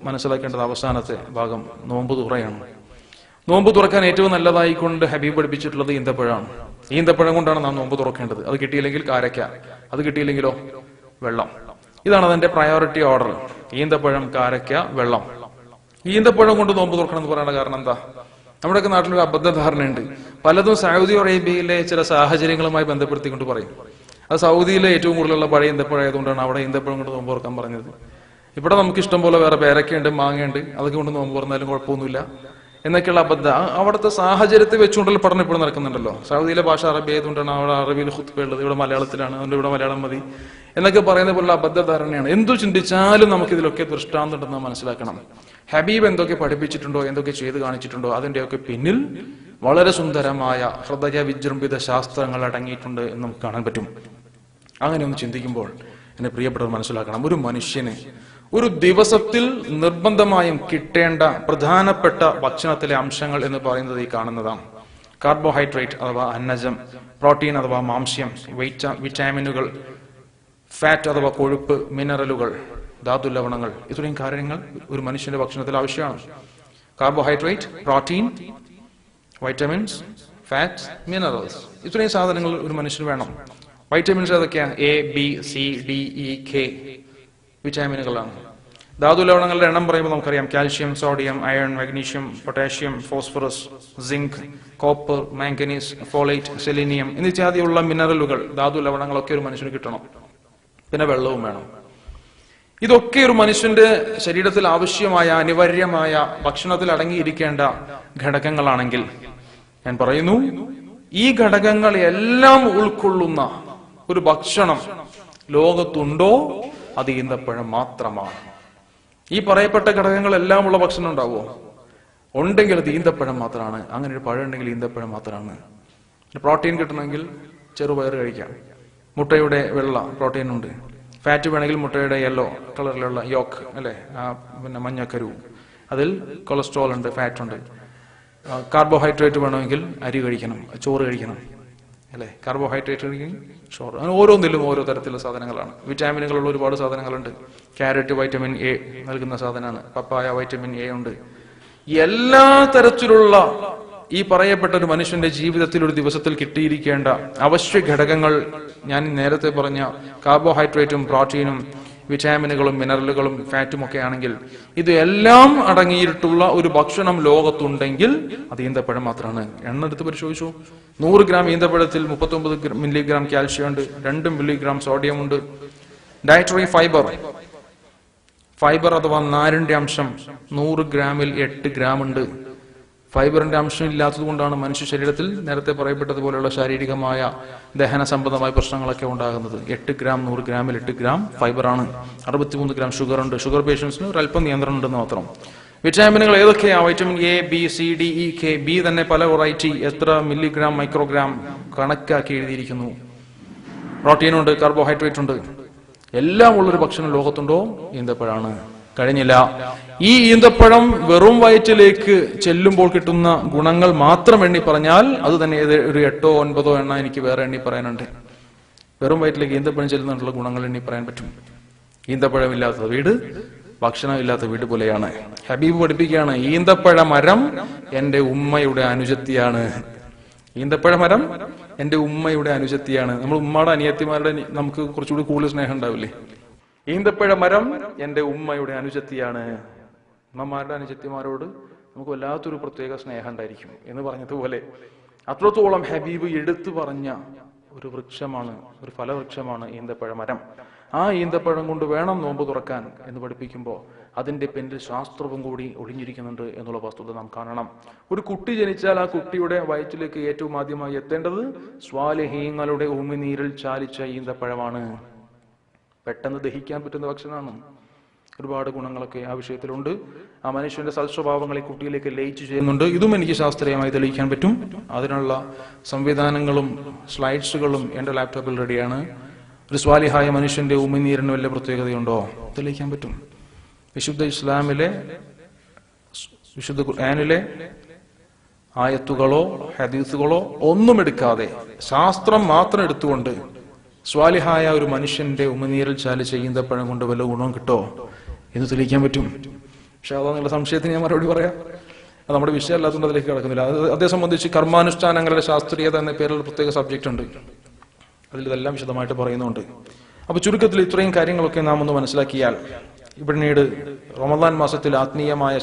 മനസ്സിലാക്കേണ്ടത് അവസാനത്തെ ഭാഗം നോമ്പ് തുറയാണ്. നോമ്പ് തുറക്കാൻ ഏറ്റവും നല്ലതായിക്കൊണ്ട് ഹബീബ് പഠിപ്പിച്ചിട്ടുള്ളത് ഈന്തപ്പഴമാണ്. ഈന്തപ്പഴം കൊണ്ടാണ് നാം നോമ്പ് തുറക്കേണ്ടത്. അത് കിട്ടിയില്ലെങ്കിൽ കാരക്ക, അത് കിട്ടിയില്ലെങ്കിലോ വെള്ളം. ഇതാണ് അതിന്റെ പ്രയോറിറ്റി ഓർഡർ. ഈന്തപ്പഴം, കാരക്ക, വെള്ളം. ഈന്തപ്പഴം കൊണ്ട് നോമ്പ് തുറക്കണം എന്ന് പറയുന്ന കാരണം എന്താ? നമ്മുടെയൊക്കെ നാട്ടിലൊരു അബദ്ധധാരണയുണ്ട്. പലതും സൗദി അറേബ്യയിലെ ചില സാഹചര്യങ്ങളുമായി ബന്ധപ്പെടുത്തിക്കൊണ്ട് പറയും. അത് സൗദിയിലെ ഏറ്റവും കൂടുതലുള്ള പഴയ ഈന്തപ്പഴം ആയതുകൊണ്ടാണ് അവിടെ ഈന്തപ്പഴം കൊണ്ട് നോമ്പ് തുറക്കാൻ പറഞ്ഞത്. ഇവിടെ നമുക്ക് ഇഷ്ടം പോലെ വേറെ പേരക്കയുണ്ട്, മാങ്ങയുണ്ട്, അതൊക്കെ കൊണ്ട് നോമ്പ് തുറന്നാലും കുഴപ്പമൊന്നുമില്ല എന്നൊക്കെയുള്ള അബദ്ധ. അവിടുത്തെ സാഹചര്യത്തെ വെച്ചുകൊണ്ടുള്ള പഠനം ഇപ്പോൾ നടക്കുന്നുണ്ടല്ലോ. സൗദിയിലെ ഭാഷ അറബി ആയതുകൊണ്ടാണ് അവിടെ അറബിയിൽ ഖുത്ബ ഉള്ളത്, ഇവിടെ മലയാളത്തിലാണ്, അതുകൊണ്ട് ഇവിടെ മലയാളം മതി എന്നൊക്കെ പറയുന്ന പോലുള്ള അബദ്ധധാരണയാണ്. എന്തു ചിന്തിച്ചാലും നമുക്ക് ഇതിലൊക്കെ ദൃഷ്ടാന്തം ഉണ്ടെന്ന് മനസ്സിലാക്കണം. ഹബീബ് എന്തൊക്കെ പഠിപ്പിച്ചിട്ടുണ്ടോ, എന്തൊക്കെ ചെയ്ത് കാണിച്ചിട്ടുണ്ടോ, അതിന്റെയൊക്കെ പിന്നിൽ വളരെ സുന്ദരമായ ഹൃദയ വിജൃംഭിത ശാസ്ത്രങ്ങൾ അടങ്ങിയിട്ടുണ്ട് എന്ന് നമുക്ക് കാണാൻ പറ്റും. അങ്ങനെ ഒന്ന് ചിന്തിക്കുമ്പോൾ എന്നെ പ്രിയപ്പെട്ടവർ മനസ്സിലാക്കണം, ഒരു മനുഷ്യന് ഒരു ദിവസത്തിൽ നിർബന്ധമായും കിട്ടേണ്ട പ്രധാനപ്പെട്ട ഭക്ഷണത്തിലെ അംശങ്ങൾ എന്ന് പറയുന്നത് ഈ കാണുന്നതാണ്. കാർബോഹൈഡ്രേറ്റ് അഥവാ അന്നജം, പ്രോട്ടീൻ അഥവാ മാംസ്യം, വിറ്റാമിനുകൾ, ഫാറ്റ് അഥവാ കൊഴുപ്പ്, മിനറലുകൾ, ധാതു ലവണങ്ങൾ, ഇത്രയും കാര്യങ്ങൾ ഒരു മനുഷ്യന്റെ ഭക്ഷണത്തിൽ ആവശ്യമാണ്. Carbohydrate, protein, vitamins, fats, minerals, ഇത്രയും സാധനങ്ങൾ ഒരു മനുഷ്യന് വേണം. വൈറ്റമിൻസ് ഏതൊക്കെയാണ്? A, B, C, D, E, K വിറ്റാമിനുകളാണ്. ധാതു ലവണങ്ങളുടെ എണ്ണം പറയുമ്പോൾ നമുക്കറിയാം: calcium, sodium, iron, magnesium, potassium, phosphorus, zinc, copper, manganese, folate, selenium എന്നിത്യാദിയുള്ള മിനറലുകൾ, ധാതു ലവണങ്ങളൊക്കെ ഒരു മനുഷ്യന് കിട്ടണം. പിന്നെ വെള്ളവും വേണം. ഇതൊക്കെ ഒരു മനുഷ്യന്റെ ശരീരത്തിൽ ആവശ്യമായ അനിവാര്യമായ ഭക്ഷണത്തിൽ അടങ്ങിയിരിക്കേണ്ട ഘടകങ്ങളാണെങ്കിൽ ഞാൻ പറയുന്നു, ഈ ഘടകങ്ങളെല്ലാം ഉൾക്കൊള്ളുന്ന ഒരു ഭക്ഷണം ലോകത്തുണ്ടോ അത് ഈന്തപ്പഴം മാത്രമാണ്. ഈ പറയപ്പെട്ട ഘടകങ്ങളെല്ലാം ഉള്ള ഭക്ഷണം ഉണ്ടാവുമോ? ഉണ്ടെങ്കിൽ അത് ഈന്തപ്പഴം മാത്രമാണ്. അങ്ങനെ ഒരു പഴം ഉണ്ടെങ്കിൽ ഈന്തപ്പഴം മാത്രമാണ്. പ്രോട്ടീൻ കിട്ടണമെങ്കിൽ ചെറുപയർ കഴിക്കാം. മുട്ടയുടെ വെള്ള പ്രോട്ടീൻ ഉണ്ട്. ഫാറ്റ് വേണമെങ്കിൽ മുട്ടയുടെ യെല്ലോ കളറിലുള്ള യോക്ക് അല്ലെ, പിന്നെ മഞ്ഞക്കരു, അതിൽ കൊളസ്ട്രോൾ ഉണ്ട്, ഫാറ്റ് ഉണ്ട്. കാർബോഹൈഡ്രേറ്റ് വേണമെങ്കിൽ അരി കഴിക്കണം, ചോറ് കഴിക്കണം അല്ലെ. കാർബോഹൈഡ്രേറ്റ് കഴിക്കും, ചോറ്, അങ്ങനെ ഓരോന്നിലും ഓരോ തരത്തിലുള്ള സാധനങ്ങളാണ്. വിറ്റാമിനുകളുള്ള ഒരുപാട് സാധനങ്ങളുണ്ട്. ക്യാരറ്റ് വൈറ്റമിൻ എ നൽകുന്ന സാധനമാണ്. പപ്പായ വൈറ്റമിൻ എ ഉണ്ട്. എല്ലാ തരത്തിലുള്ള ഈ പറയപ്പെട്ട ഒരു മനുഷ്യന്റെ ജീവിതത്തിൽ ഒരു ദിവസത്തിൽ കിട്ടിയിരിക്കേണ്ട അവശ്യ ഘടകങ്ങൾ ഞാൻ നേരത്തെ പറഞ്ഞ കാർബോഹൈഡ്രേറ്റും പ്രോട്ടീനും വിറ്റാമിനുകളും മിനറലുകളും ഫാറ്റും ഒക്കെ ആണെങ്കിൽ ഇത് എല്ലാം അടങ്ങിയിട്ടുള്ള ഒരു ഭക്ഷണം ലോകത്തുണ്ടെങ്കിൽ അത് ഈന്തപ്പഴം മാത്രമാണ്. എണ്ണ എടുത്ത് പരിശോധിച്ചു. 100 ഗ്രാം ഈന്തപ്പഴത്തിൽ 39 മില്ലിഗ്രാം കാൽഷ്യം ഉണ്ട്, 2 മില്ലിഗ്രാം സോഡിയം ഉണ്ട്. ഡയറ്ററി ഫൈബർ അഥവാ നാരിന്റെ അംശം 100 ഗ്രാമിൽ 8 ഗ്രാം ഉണ്ട്. ഫൈബറിന്റെ അംശം ഇല്ലാത്തത് കൊണ്ടാണ് മനുഷ്യ ശരീരത്തിൽ നേരത്തെ പറയപ്പെട്ടതുപോലെയുള്ള ശാരീരികമായ ദഹന സംബന്ധമായ പ്രശ്നങ്ങളൊക്കെ ഉണ്ടാകുന്നത്. 8 ഗ്രാം 100 ഗ്രാമിൽ 8 ഗ്രാം ഫൈബറാണ്. 63 ഗ്രാം ഷുഗർ ഉണ്ട്. ഷുഗർ പേഷ്യൻസിന് ഒരല്പം നിയന്ത്രണം ഉണ്ടെന്ന് മാത്രം. വിറ്റാമിനുകൾ ഏതൊക്കെയാ? Vitamin A, B, C, D, E, K. B തന്നെ പല വെറൈറ്റി, എത്ര മില്ലിഗ്രാം, മൈക്രോഗ്രാം കണക്കാക്കി എഴുതിയിരിക്കുന്നു. പ്രോട്ടീനുണ്ട്, കാർബോഹൈഡ്രേറ്റ് ഉണ്ട്. എല്ലാം ഉള്ളൊരു ഭക്ഷണം ലോകത്തുണ്ടോ? ഈന്തപ്പഴമാണ്. കഴിഞ്ഞില്ല. ഈ ഈന്തപ്പഴം വെറും വയറ്റിലേക്ക് ചെല്ലുമ്പോൾ കിട്ടുന്ന ഗുണങ്ങൾ മാത്രം എണ്ണി പറഞ്ഞാൽ അത് തന്നെ ഒരു 8 or 9 എണ്ണ എനിക്ക് വേറെ എണ്ണി പറയാനുണ്ട്. വെറും വയറ്റിലേക്ക് ഈന്തപ്പഴം ചെല്ലുന്നുള്ള ഗുണങ്ങൾ എണ്ണി പറയാൻ പറ്റും. ഈന്തപ്പഴം ഇല്ലാത്ത വീട് ഭക്ഷണം ഇല്ലാത്ത വീട് പോലെയാണ്. ഹബീബ് പഠിപ്പിക്കുകയാണ്, ഈന്തപ്പഴ മരം എന്റെ ഉമ്മയുടെ അനുജത്തിയാണ്. ഈന്തപ്പഴ മരം എന്റെ ഉമ്മയുടെ അനുജത്തിയാണ്. നമ്മൾ ഉമ്മയുടെ അനിയത്തിമാരുടെ നമുക്ക് കുറച്ചുകൂടി കൂടുതൽ സ്നേഹം ഉണ്ടാവില്ലേ? ഈന്തപ്പഴ മരം എന്റെ ഉമ്മയുടെ അനുജത്തിയാണ്. ഉമ്മമാരുടെ അനുജത്തിമാരോട് നമുക്ക് വല്ലാത്തൊരു പ്രത്യേക സ്നേഹം ഉണ്ടായിരിക്കും എന്ന് പറഞ്ഞതുപോലെ അത്രത്തോളം ഹബീബ് എടുത്തു പറഞ്ഞ ഒരു വൃക്ഷമാണ്, ഒരു ഫലവൃക്ഷമാണ് ഈന്തപ്പഴ മരം. ആ ഈന്തപ്പഴം കൊണ്ട് വേണം നോമ്പ് തുറക്കാൻ എന്ന് പഠിപ്പിക്കുമ്പോൾ അതിന്റെ പിന്നിൽ ശാസ്ത്രവും കൂടി ഒളിഞ്ഞിരിക്കുന്നുണ്ട് എന്നുള്ള വസ്തുത നാം കാണണം. ഒരു കുട്ടി ജനിച്ചാൽ ആ കുട്ടിയുടെ വയറ്റിലേക്ക് ഏറ്റവും ആദ്യമായി എത്തേണ്ടത് സ്വാലിഹീങ്ങളുടെ ഉമിനീരിൽ ചാലിച്ച ഈന്തപ്പഴമാണ്. പെട്ടെന്ന് ദഹിക്കാൻ പറ്റുന്ന ഭക്ഷണമാണ്. ഒരുപാട് ഗുണങ്ങളൊക്കെ ആ വിഷയത്തിലുണ്ട്. ആ മനുഷ്യന്റെ സൽസ്വഭാവങ്ങളെ കുട്ടിയിലേക്ക് ലയിച്ചു ചെയ്യുന്നുണ്ട്. ഇതും എനിക്ക് ശാസ്ത്രീയമായി തെളിയിക്കാൻ പറ്റും. അതിനുള്ള സംവിധാനങ്ങളും സ്ലൈഡ്സുകളും എന്റെ ലാപ്ടോപ്പിൽ റെഡിയാണ്. ഒരു സ്വാലിഹായ മനുഷ്യന്റെ ഉമിനീരിന് വല്ല പ്രത്യേകതയുണ്ടോ? തെളിയിക്കാൻ പറ്റും. വിശുദ്ധ ഇസ്ലാമിലെ, വിശുദ്ധ ഖുർആനിലെ ആയത്തുകളോ ഹദീസുകളോ ഒന്നും എടുക്കാതെ ശാസ്ത്രം മാത്രം എടുത്തുകൊണ്ട് സ്വാലിഹായ ഒരു മനുഷ്യന്റെ ഉമിനീരിൽ ചാലിച്ച ഈന്തപ്പഴം കൊണ്ട് വല്ല ഗുണവും കിട്ടോ എന്ന് തെളിയിക്കാൻ പറ്റും. പക്ഷെ അതെന്നുള്ള സംശയത്തിന് ഞാൻ മറുപടി പറയാം. അത് നമ്മുടെ വിഷയം അല്ലാത്തതുകൊണ്ട് അതിലേക്ക് കിടക്കുന്നില്ല. അത് അതേ സംബന്ധിച്ച് കർമാനുഷ്ഠാനങ്ങളുടെ ശാസ്ത്രീയത എന്ന പേരിൽ പ്രത്യേക സബ്ജക്റ്റ് ഉണ്ട്, അതിൽ ഇതെല്ലാം വിശദമായിട്ട് പറയുന്നുണ്ട്. അപ്പൊ ചുരുക്കത്തിൽ ഇത്രയും കാര്യങ്ങളൊക്കെ നാം ഒന്ന് മനസ്സിലാക്കിയാൽ പിന്നീട് റമദാൻ മാസത്തിൽ ആത്മീയമായ